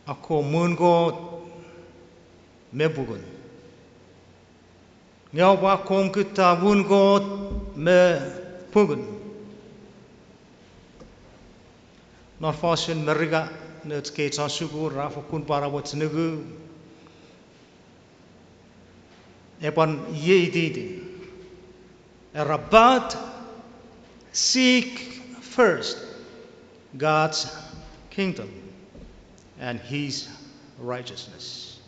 ako mungo mebugun. Ngaw ba kong kita mungo me pugun. Nor fashion meriga net ke sugur rafa kun para wat nugu. Epan ye didi. But seek first God's kingdom and His righteousness.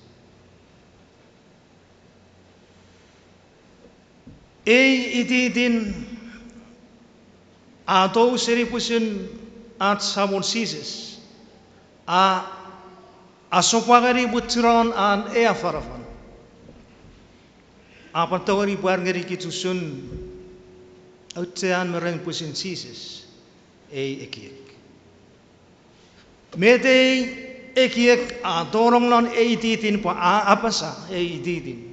Ididin ato seripusin at samon sisis asopagari butron an eafarafan apatawari barngari kitusun Otean mereng pusin sisis ekiek. Mede ekiek dorong non didin pa apasa didin.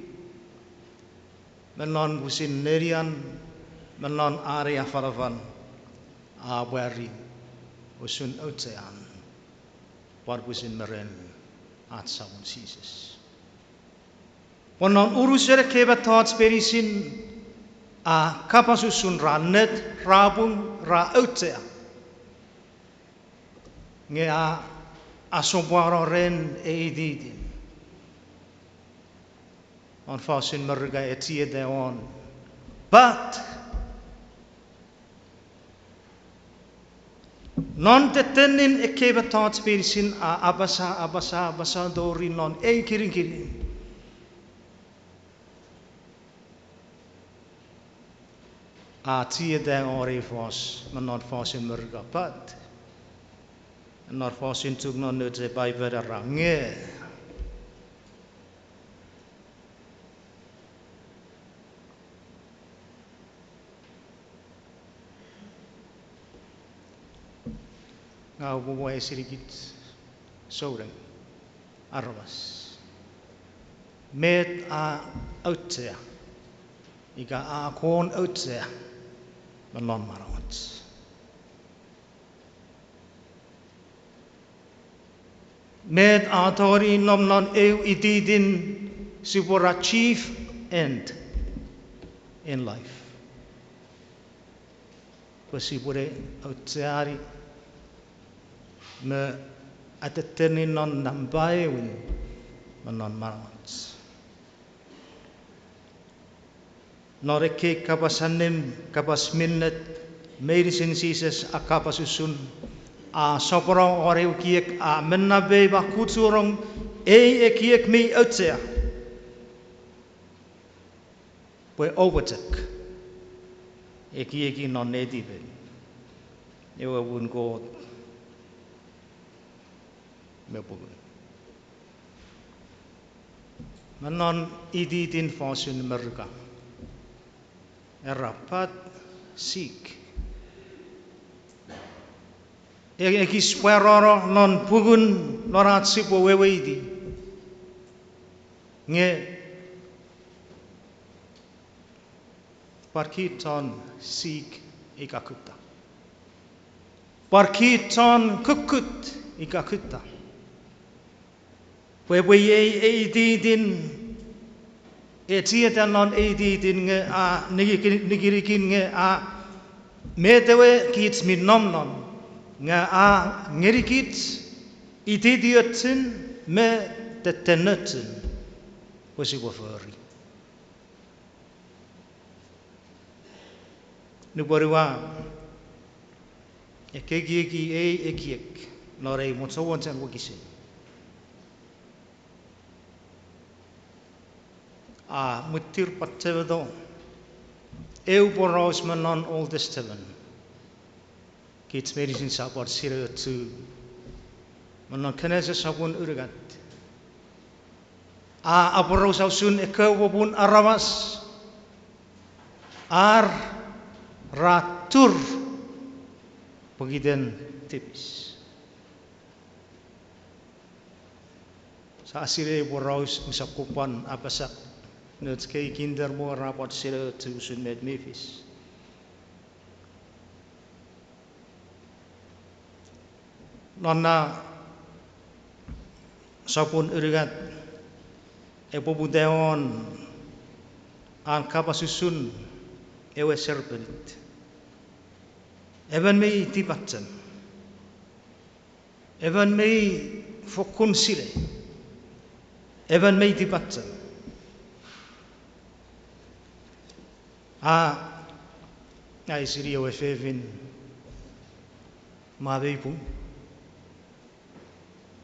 Menon pusin nerian menon area faravan bari pusun otean par pusin mereng at sabun sisis. Menon urusere kebat thoughts perisin kapasusun ranet rabung ra otea nge asobwaro ren edidin on fasin merga etie de on but non tetenin ekeba thoughts perisin abasa dori non kiring tie de ori fos men not fos in merga pat not fos in tug non nutze by vera range ngau buai sedikit soreng arwas met outsea ika kon outsea menon marawat. Med authority nom non ididin super achieve end in life. Pasipure outsari me ateteni non nambai win menon marawat. Noreke kapasanim kapas minnet medicine sises akapasusun soporo oreu kiek mennabe bakuturong kiek mi outsea we overtek kiek non nedibe ewa wun god mebugun manon ididin fasun merga rapat seek ekisperoro non pugun norat sipo weweidi nge parkiton seek ikakuta parkiton kukut ikakuta wewe edidin etieta non edidin nge nigirikin nge metewe kits min nomnon nga ngerikit ididiotin me tetenutin wasiwafari nubariwa ekegieki ekiek norei motsawansan wakisin mutir patsevedo boros manon Old Testament kits medicine support 02 manon kenesa sabun urugat aboros ausun ekawabun arawas ratur pagiden tipis sa asire boros usakupan apasak nuts kay kinder mo raport 02 sun med mefis nonna sapun urigat epobudeon an kapasusun ewe serpelit even mei tipatsen even mei fokun sile even mei tipatsen ai siri ewe fevin mabeipu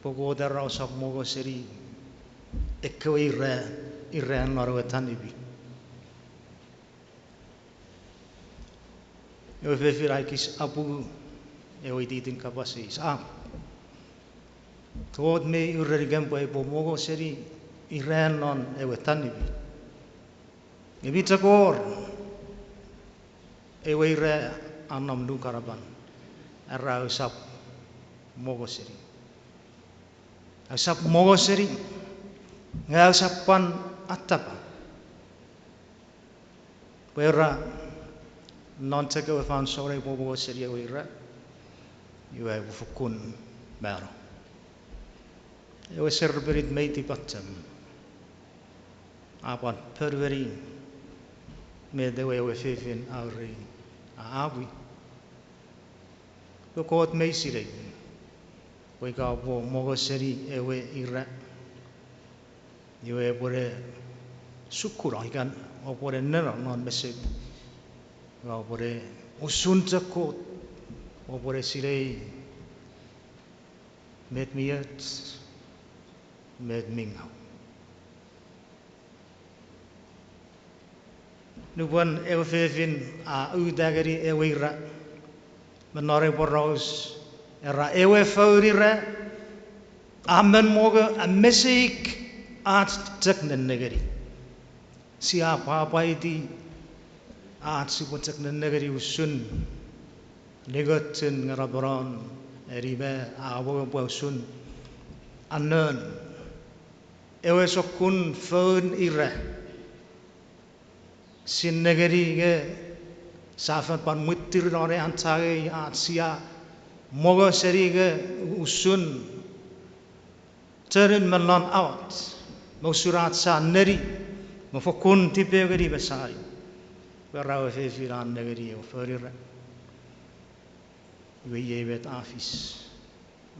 poko darau sak mogo seri ekko irre norwetan ibi ewe fevir aikis apu ewe titin kapasi sa tuot me urre gempo e mogo seri irre non ewe tan ibi takor ewe irre anam du karaban arra usap mogo seri asap mogo seri nga usapan atapa pera non teke we fan sore mogo seri ewe irre iwe fukun baro ewe serberit meiti patsam apan perveri me dewe ewe fefin auri aabui kokot meisire koi ka bo mogo seri ewe irra iwe bore sukura ikan opore nera non mesek opore usun cekot opore sirei met miet met mingau nubuan ewe fefin a udagari ewe irra menore boros era ewe faurira amen moga a mesik at teknen negeri siapa apa itu at sibut teknen negeri usun negotin ngaraboran eribe awo usun anen ewe sokun faun ira sin negeri ge safat pan mutir nore antage at sia moga seri ge usun terin melon out mau surat sa neri mau fokun tipe geri besari berawe firan negeri o ferira we yebet afis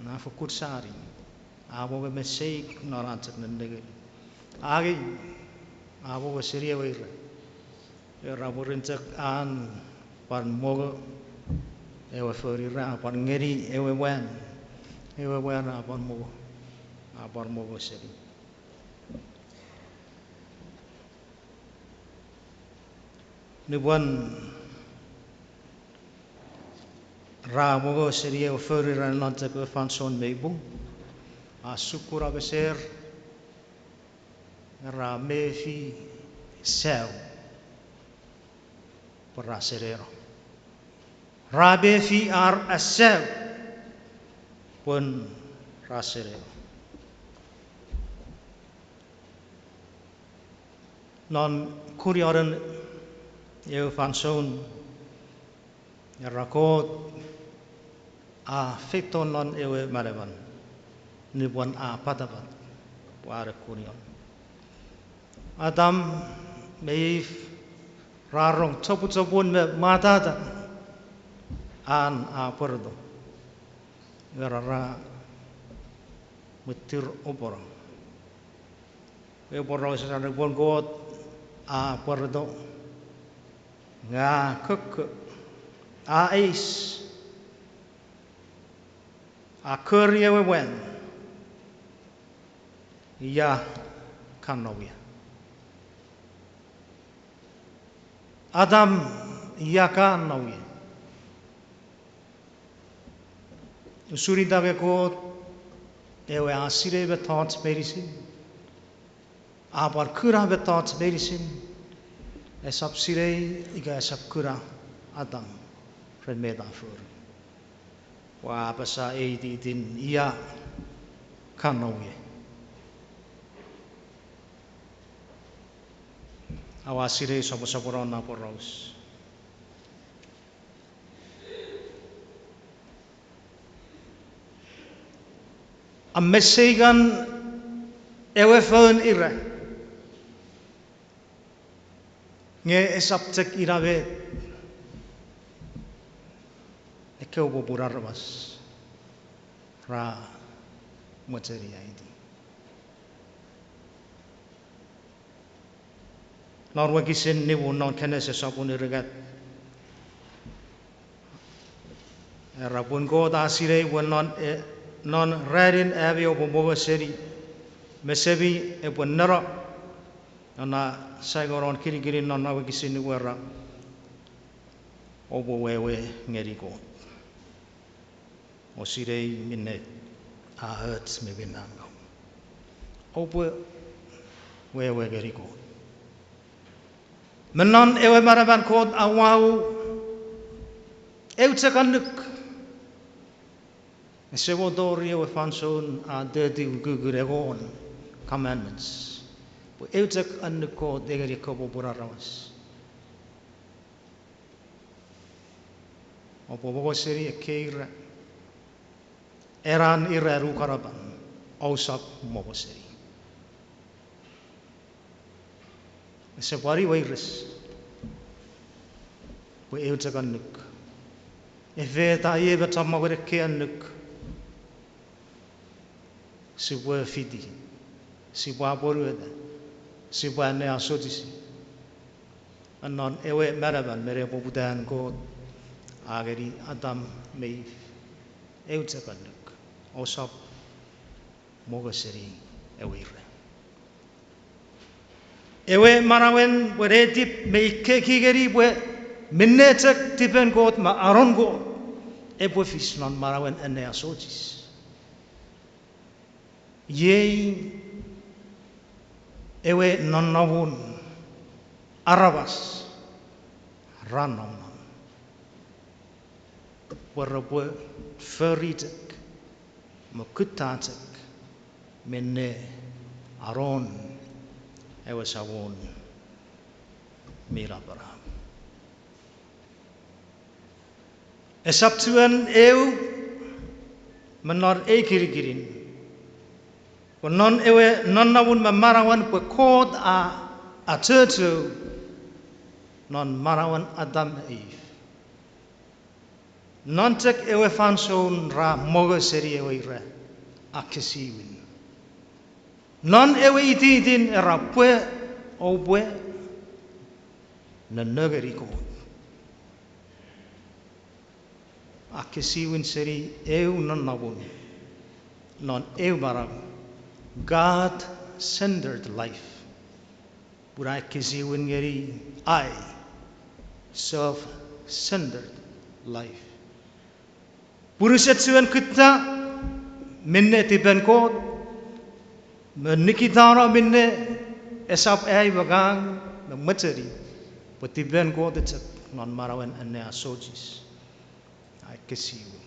na fokut sari abo be mesik norat negeri agi abo seri we era borencak an pan moga ewe ferira pan ngeri ewe wan apar mogo seri nubuan ra mogo seri ewe ferira nonte ke fanson meibu asukura beser ra mefi sel peraserero rabe fi ar asel pun raserero non kurioren eu fanson rakot a feton non ewe malevan nibuan a patapat ware kurion adam meif rarong cobu-cobun me matata an a perdo ngarara metir oborong e borong sa bon got a perdo nga kek a is a kerja wen ya kanowia Adam ya kanowia usuri dage ko ewe asire be thoughts medicine abar kura be thoughts medicine esap sire iga esap kura Adam red metaphor wa basa din iya kanowe awasire sopo-sopo na poros a mesegan ewe phone ira. Nge subject irawe. Ekeu popular was. Ra materi aidi. Norwa kisin ni non kene se sapun iragat. Rapun ko ta sire won non rarin avio bobo seri mesebi e pun nero na saigoron kiri non nawa kisin ni wera obo wewe ngeri ko o sire minne a hurts me binanga obo wewe ngeri ko menon ewe maraban ko awau eutsakanuk Sewodori ewe fanson a dirty guguregon commandments. Bu eutek annuko degeri kobo burarawas. Opo bogo seri ekeira eran iraru karaban ausak mogo seri. Separi wairis bu eutek annuk. Efe ta yebe tamagore ke annuk. Sebuah fidi, sebuah boruada, sebuah nea sotisi. Anon ewe meraban mere popudan ko ageri Adam meif eutsakanuk osap mogaseri ewe ire. Ewe marawen beredip meike kigeri be minnetek tipen kot ma aron ko ewe fis non marawen nea sotis. Yei ewe nonawun arabas ranom warabwe feritek mukutatek menne aron ewe sawon mirabara esaptuan eu menor ekirigirin non ewe non nawun marawan pe kod a turtu non marawan Adam Eve non tek ewe fanson ra moga seri ewe ra akesiwin non ewe itidin era pwe o pwe na negeri ko akesiwin seri eu non nawun non eu marawan God-centered life. Burai kisiwin ngeri I self-centered life. Puruset siwan kita minne tiben ko menikitara minne esap ai bagang materi petiben ko tetap non marawan ane asojis. I kisiwin.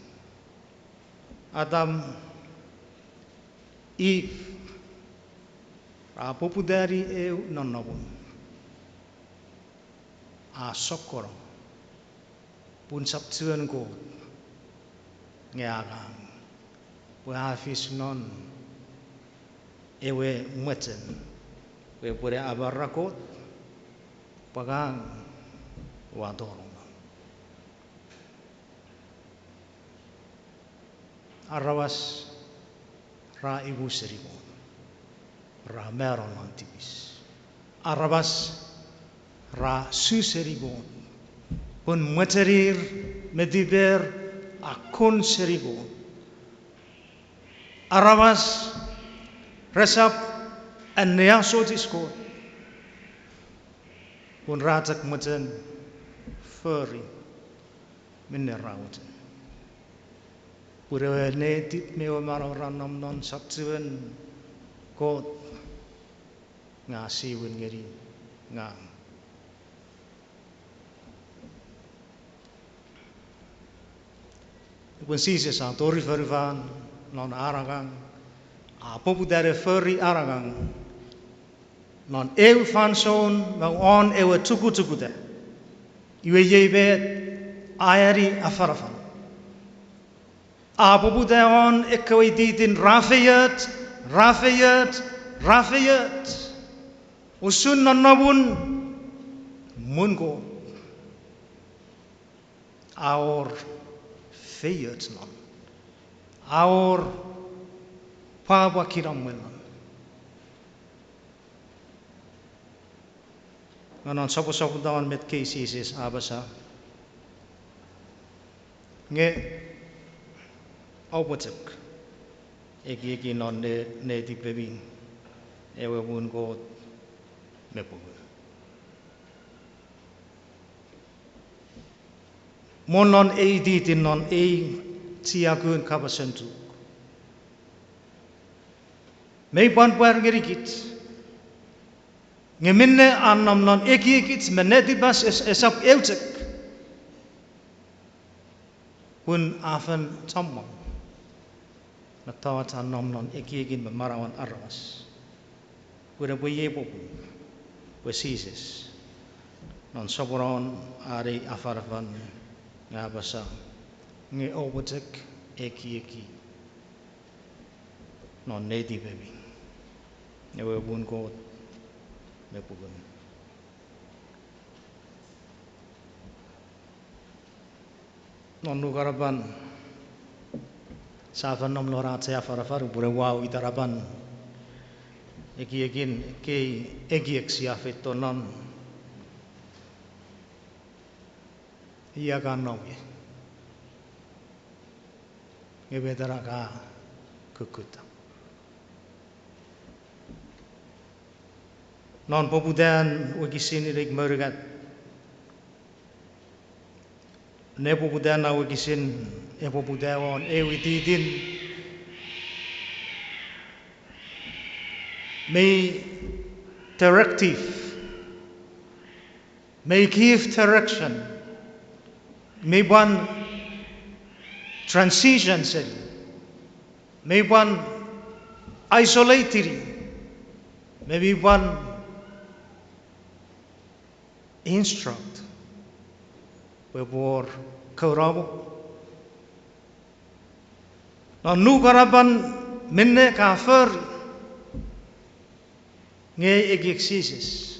Adam Eve Apo pudari eu non nabun. A sokoro. Pun sabtuan ko. Ngagang. Puhafis non. Ewe meten. We pure abarakot. Pagang. Wadorong. Arawas. Ra ibu seribu. Ra meron antibis. Arabas ra suseribon. Pun materir mediber akun seribon. Arabas resap anneasotisko. Pun ratak meten furry minerauten. Pura netit mewa mararanam non sabtuan kot ngasiwin ngeri ngang. Pun sisa sa tori ferivan non aragang. Apo pudare feri aragang. Non eu fanson mau on ewe tuku de. Iwe yebet ayari afarafan. Apo pudare on ekawai ditin rafayat Rafayat usun nanabun mungo our fayat non our pawakiram menon nanon sapu dawan met cases abasa nge obotek eki non ne di baby ewe bun go mepugu monon di tin non tiagun kabasentu mei ban puer gerikit ngeminne annam non eki meneti bas esap eutek kun afen tammam na tawat annam non eki marawan arras kuda boye bopu wesises non soboron ari afarvan ngabasa nge obotek eki non nedi baby ewe bun ko mepugun non nugaraban savan nom lorat saya farafar bure wow itaraban ekiegin egiek siafeto non iya kanom ye ngebetara ka kukuta non popudan wagisin irik murgat ne popudan na wagisin popudawon wididin may directive may give direction may one transition may one isolated maybe one instruct before kaurabo na nugaraban minne kafir nge egixisis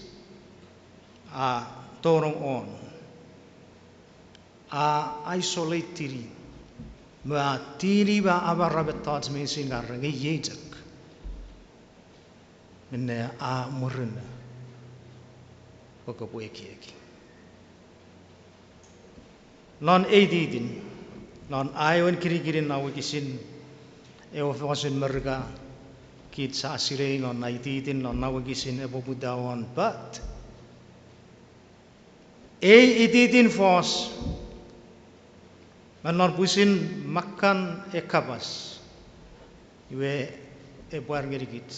a torong on a isolated ma tiri ba abarabetat me singar nge yejak minne a murna ko eki non edidin non ayon kirigirin na wagisin ewafasin merga kit sa asire non naididin non na wagisin ebobudawan but edidin fos non busin makan ekabas iwe ebuar gerigit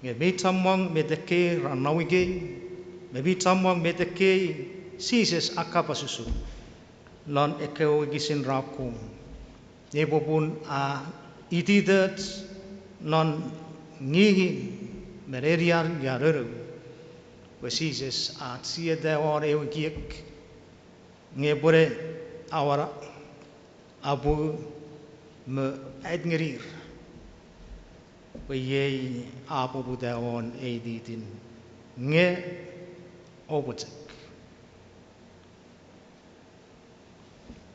nge metamong medeke ranawige maybe tamwang meteke sises akapasusu non ekeo gisin rakum nebobun a itidat non ngigi mereriar yareru wesises a tia dawar ewikiek ngebore awara abu me edngerir weye abu budawon editin nge obotek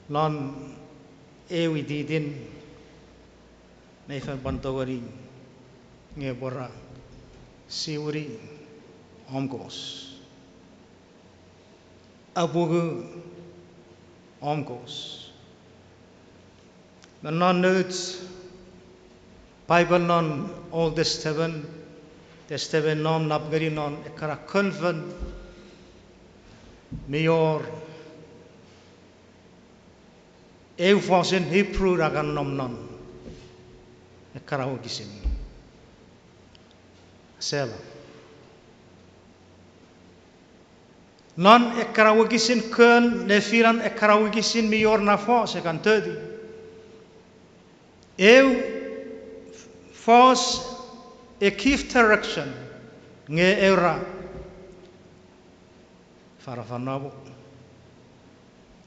non wididin nefan bantawari ngebora siwri omkos abugu omkos non notes Bible non Old Testament non napgari non ekara konven Mayor Eufosin Hebrew ragan nom non ekarawagisin Sela non ekarawagisin kun nefiran ekarawagisin mayor nafo sekan tedi fos ekif direction nge era farafanabo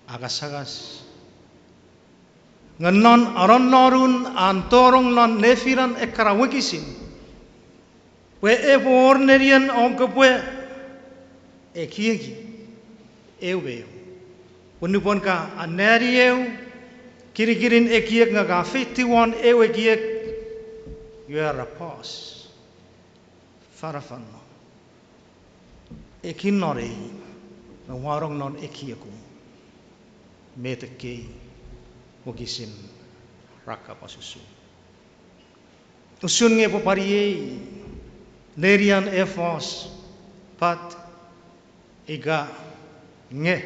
agas ngenon aron norun antorong non nefiran ekarawagisin Pue e vornerian onka pue e kieki eu veo. Punu pon ka aneri eu kirikirin e kiek nga ka 51 eu e kiek you are a pause. Farafano. E kinore na warong non e kieku. Me te kei o kisin raka pasusu. Usun nge popari e Nerian Air Force pat iga nge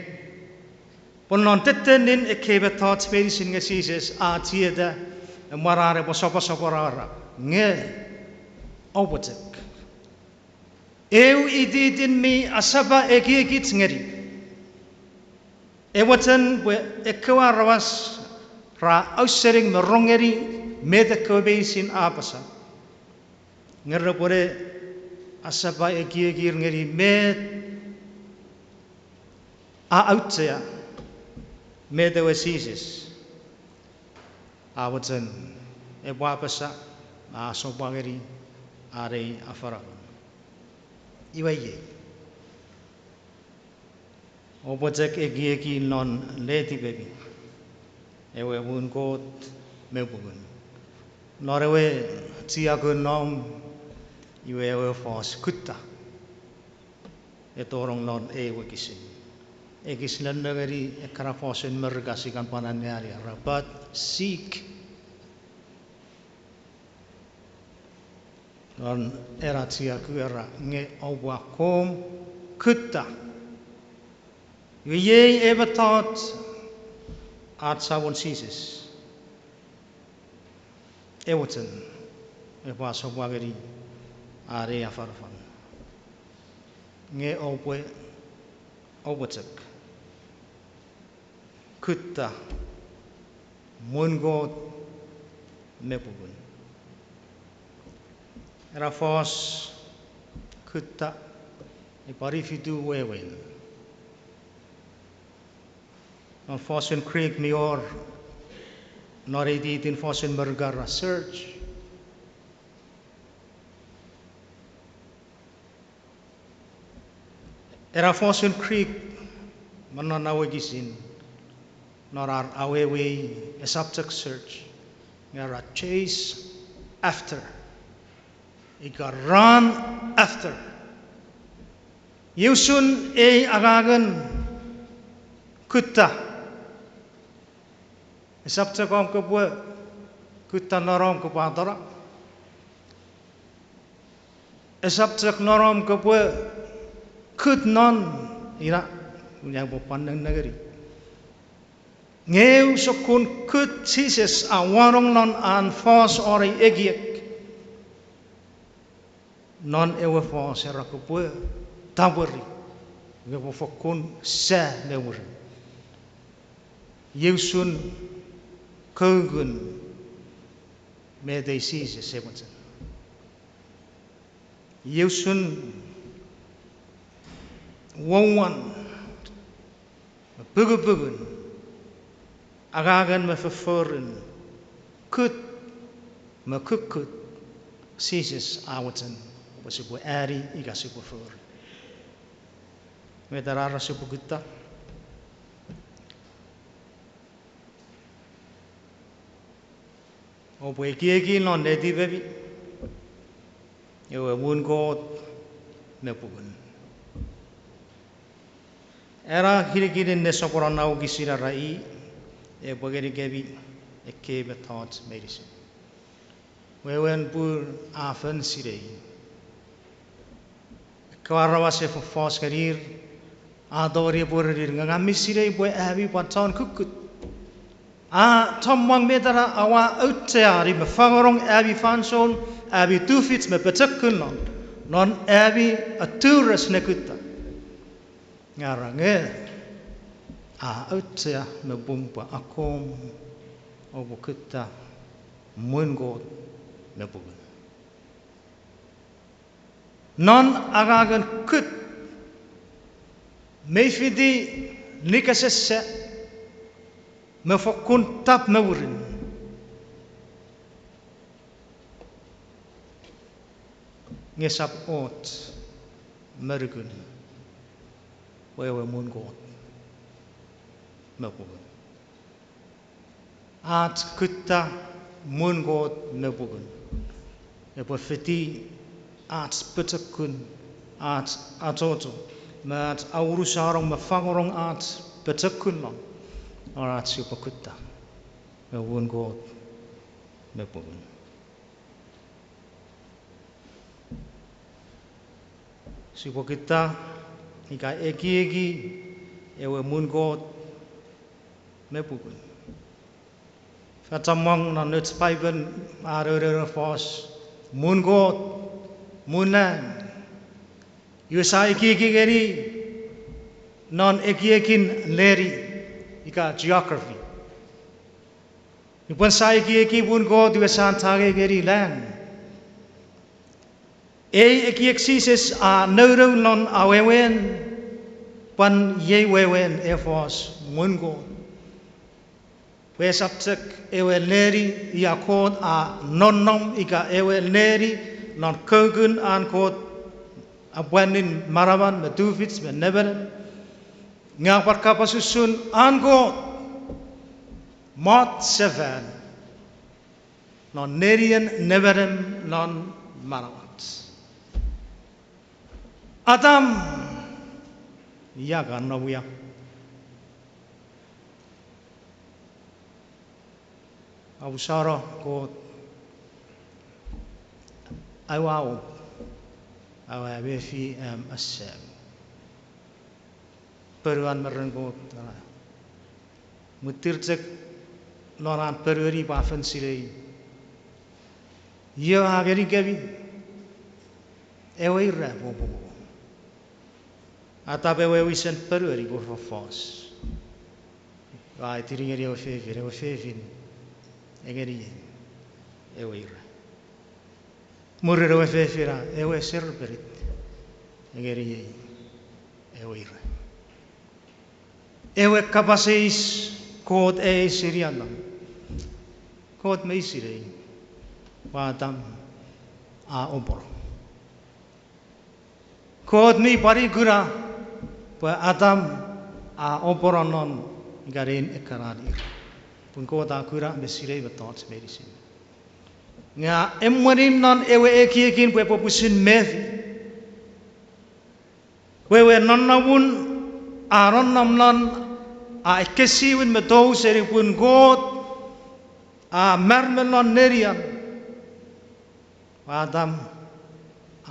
ponon tetenin e kebe thoughts medicine nge sises a tieda marare po sopo rara nge obotek eu ididin mi asaba e gigit ngeri e watan e kwarawas ra ausering merongeri mede kobesin apasa ngerapore asaba e gigir ngeri med a outsea med the wesises a watan e wapasa a sobangeri are afara iwaye o botek e gigi non leti baby e we wun kot mebugun norewe tiago nom iwe we fos kutta e torong non e wikisin e kislan nagari e karafosin mergasikan pananyari rabat seek non era tiago era nge owa kom kutta ye ever thought at someone ceases Ewoten e was wagari are afarfan nge opwe obotek kutta mungo mepugun era fos kutta e parifitu wewen on Fossen Creek Nior Noredit in Fossen Burger search era Fossen Creek mananawagisin norar awewe a subject search ngara chase after ika run after yusun e agagan kutta Sabta kom ke buat kuta norom ke pantara. Sabta norom ke buat kut non ina yang berpandang negeri. Ngeu sokun kut sises awarong non an fos ori egiek. Non ewe fos era ke buat taburi. Ngeu fokun sa neuren. Yusun Kogun me they seize a seventeen. Yusun one bugun agagan me verforen kut me kukut seizes awatan was it boy ari igasipo for me darara supugutta o pue kieki non neti baby eu wun god me pugun era hirikiri ne soporana o gisira rai e pogeri gebi e kebe thoughts medicine wewen pur afen sirei kwarawa se fos karir adori purir ngami sirei boy abi paton kukut Tomwang medara awa uitteari me fangerong abi fanson abi tufits me petekun non abi a tourist nekutta ngarange uittea me bumpa akom obukutta mungo me bugun non agagan kut meifidi nikasesse me fokun tap mewurin ngesap ot mergun wewe mun God mepugun at kuta mun God mepugun epo feti at betekun at atoto mat aurusarong mafangorong at betekun long orat siapa kuta mewun God mepugun siapa kita ika egi ewe mun God mepugun fatamang na nuts paiben arere fos mun God mun land yusa egi geri non egi leri ika geography ipan sa egi mun God yusa tage geri land egi sises a noro non awewen pan ye wewen efos mun God wesaptek ewe leri yakod a nonom ika ewe leri non kogun an kod abwanin marawan meduvits meneberen ngapar kapasusun an God mot seven non nerien neberen non marawat Adam yagan nawya Abusara God awaw awabefi asem peruan merengot mutircek noran peruri bafen silei yo ageri gebi eweira bobo atabe wisen peruri go fos vai tiringeri o fefin egeri eweira muriro fefira ewe serberit egeri eweira ewe kapaseis kod sirianam kod meisirei wadam a obor kod mi parigura pa adam a oboronon garin ekaradir pun kod akura mesirei betot medicine nga emwarin non ewe ekiekin pe popusin methi wewe non nawun aron nam non a ekesiwin metou seri pun God a mermelon nerian Adam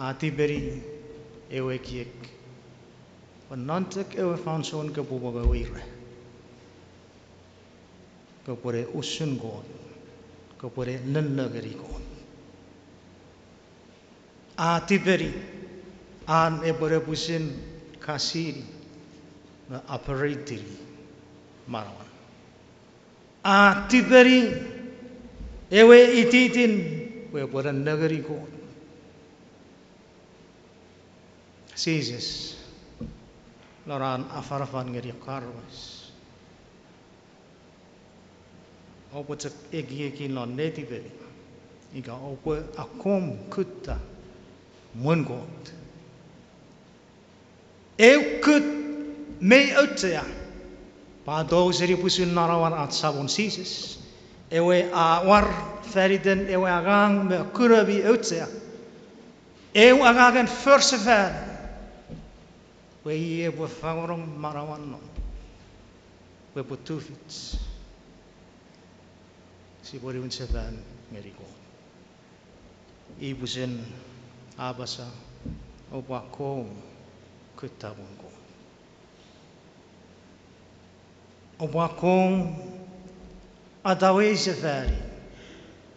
a tiberi ewe kiek penontek ewe fanson ke bubaga wire ke pore usun God ke pore nenegeri God a tiberi an ebore pusin kasiri na operatiri marawan a tiberi ewe ititin we pore negeri God Jesus loran afarafan ngeri karwas opo cek egi non neti beri ika opo akom kuta mun God kut mei utea pa do seri pusun narawan at sabon Jesus ewe war feriden ewe agang me kurabi utea ewe agangen versever we ye bo fangorong marawan no we bo tufits si bori un seven meriko ibusen abasa opa ko kutabon ko opa ko adawe sefari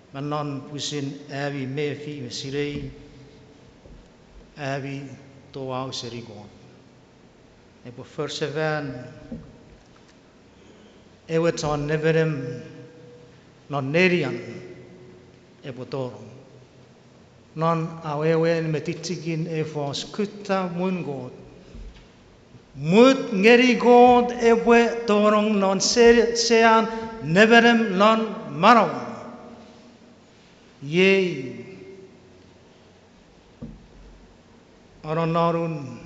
manon pusin abi mefi mesirei abi toau seriko epo verseven ewe ton neverem non nerian epo torong non awewen metitikin efos kuta mun God mut ngeri God ewe torong non sean neverem non maraw ye Aronarun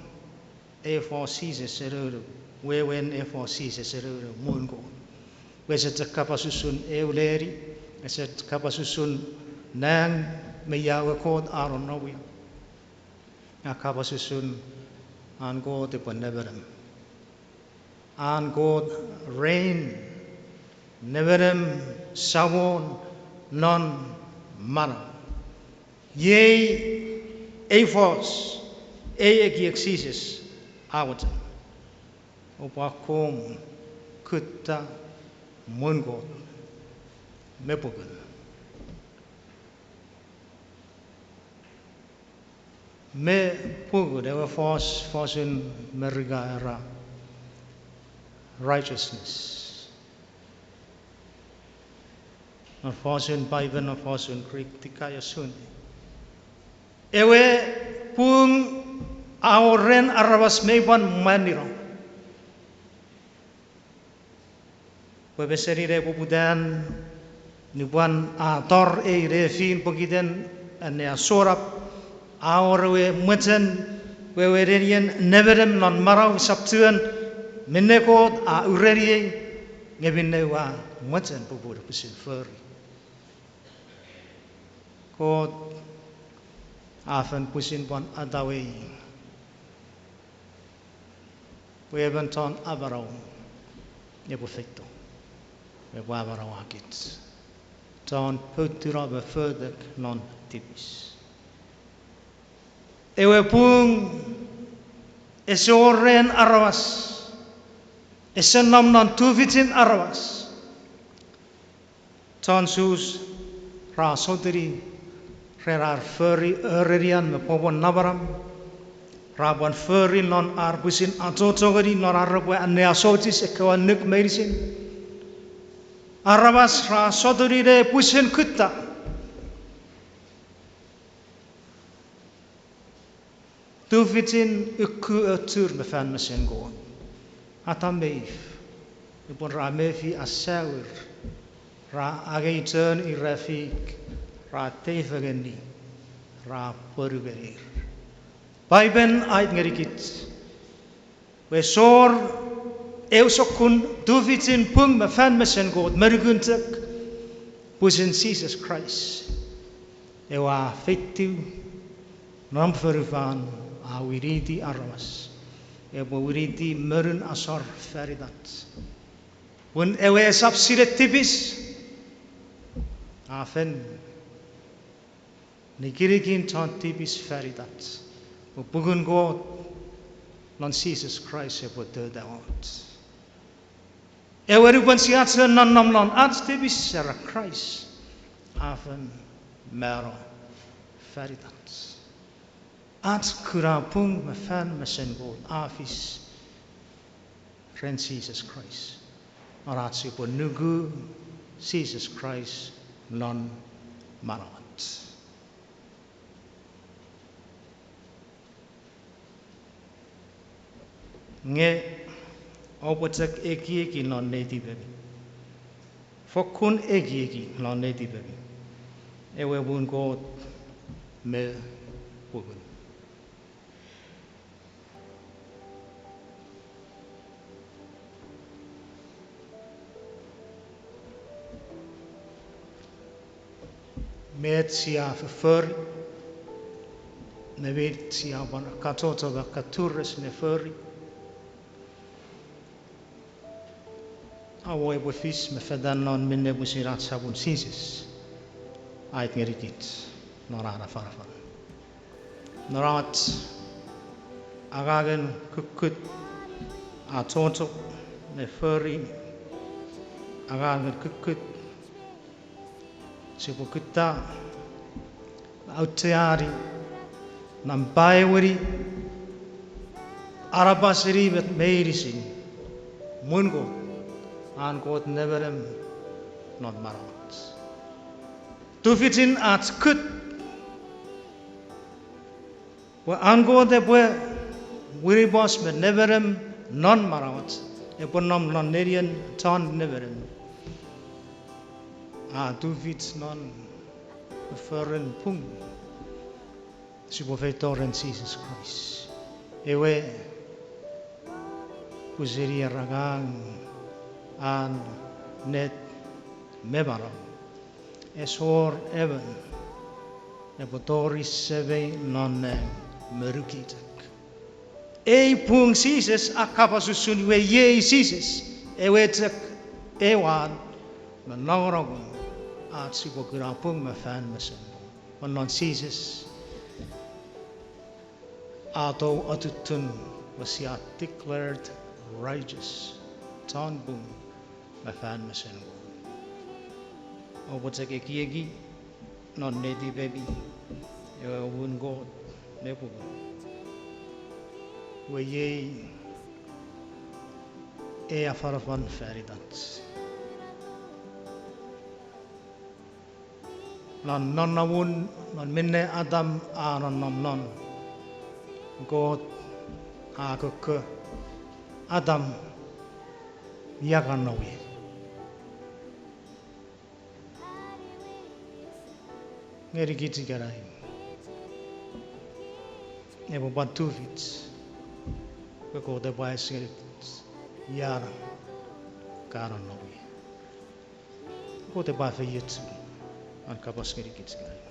A4C seseru, wewen A4C seseru mungo. Weset kapasusun euleri, weset kapasusun nang meyawe kod aronawi. Kapasusun an God upon neverem. An God reign, neverem sawon non mana. Ye a force, a exercises awatan. Opakom kukuta mungo mepogun. Me pugu dewa force in merigara righteousness. Not force in Bible, not force in kritikaya sun. Ewe pung auren arabas meban maniro. Webeseri re pupudan nibuan ator refin pagiden ane asorap aurwe mutsen wewerien neverem non marau saptuan minekot a ureri ngebinewa mutsen pupur pusin fur kot afen pusin pon adawe webenton abarau nebufekto webabarau akit ton putura befurder non tipis ewe pung esoren arawas esenam non tuvitin arawas ton sus rasodri rerar furry ererian me pobon nabaram rabuan furry non arbusin atotogari non arabwe aneasotis ekawan nuk medicine arawas rasodri de pusin kutta tuvitin ukku atur me fan mesin go atambeif ipon ramefi asaur ra agaiturn I rafik ra tefageni ra porugerir Baiben ait ngerikit we sor eusokun tuvitin pung me fan mesin go meruguntek pusin Jesus Christ ewa fetu nam verufan awiriti aramas ebo wiriti merun asor feridat pun ewe sapsiret tipis afen nikirikin ton tipis feridat bugun God non Jesus Christ ebo dödaot ewe rupan siatse non nom non ats tipis sera Christ afen mero feridat at kurapung me fan mesin God afis ren Jesus Christ arat sipo nugu Jesus Christ non marawat nge obotek eki non neti bebi fokun eki non neti bebi ewe bun God me bugun met sia verfur ne weet sia van katoto ba katures ne furry awoy bo vis me fedan non minne busirat sabun sisis ait ngerikit norara farafan norat agagen kukut atoto ne furry agagen kukut sipo kuta autiari nampaiwiri arabasiri bet meirisin mungo an God neverem not marawat tufitin at kut wa an God ebwe wiri bos bet neverem non marawat eponom non nerian ton neverem tufit non feren pung sipo feitoren Jesus Christ. Ewe kusiria ragang an net memaro. Esor even nepotoris seve non merukitak. Pung Jesus akapasusun we ye Jesus. Ewe tek ewan menangrong at sipo kirapung me fan mesen. Non Jesus ato atutun was ya declared righteous. Ton bung me fan mesen. O what's a kiegi non nedi baby. You wouldn't go nepo. We ye a farafan feridat. Non nonomw non minne Adam a non God a kukuta Adam yakanowi. Ngeri kiti karai. Nebo bantu fit. Ko de bais ngeri yara karanowi. Ko de ba feyet an kapas ngeri kiti karai.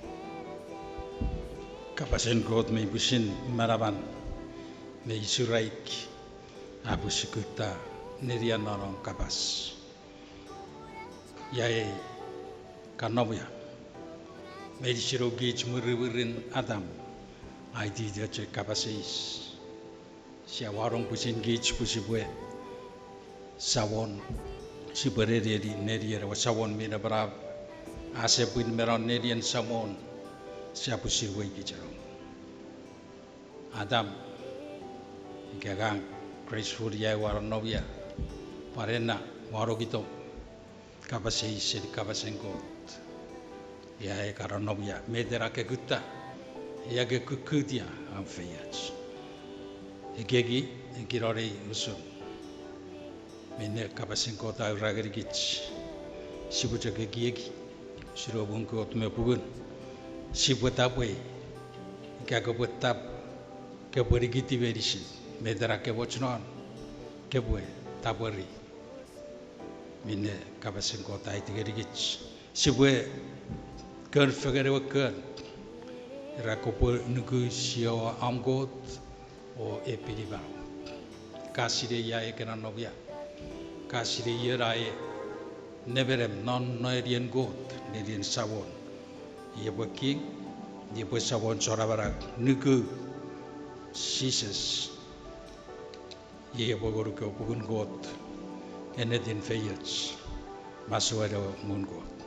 Kapasen God may busin maraban may suraik abusikuta nerian narong kapas. Yai kanobya may sirogich muriwirin Adam ay di diya kapasis. Siya warong busin gich busibwe sawon si bereri nerian wa sawon mina brab ase buin meron nerian sawon siya busirwe gijarong. Adam gagang graceful yai waron novia parena warogito kapasei sedi kapasengot yai karon novia medera ke gutta ya ke kukutia amfeyach egegi egirore usun mene kapasengot auragirigich sibuja ke giegi sirobungot me bugun sibutapwe ikagobutap ke berigiti verisin medera ke bochnon ke bue tabari mine kapasen kota itigirigich sibue kan fagare wakan rakopo nugu sio amgot o epiriba kasire ya ekana novia kasire yerae neverem non noerien got nerien sawon yebuking yebu sawon sorabarak nugu Jesus yebu goruko bugun got enedin feyets masuero mun got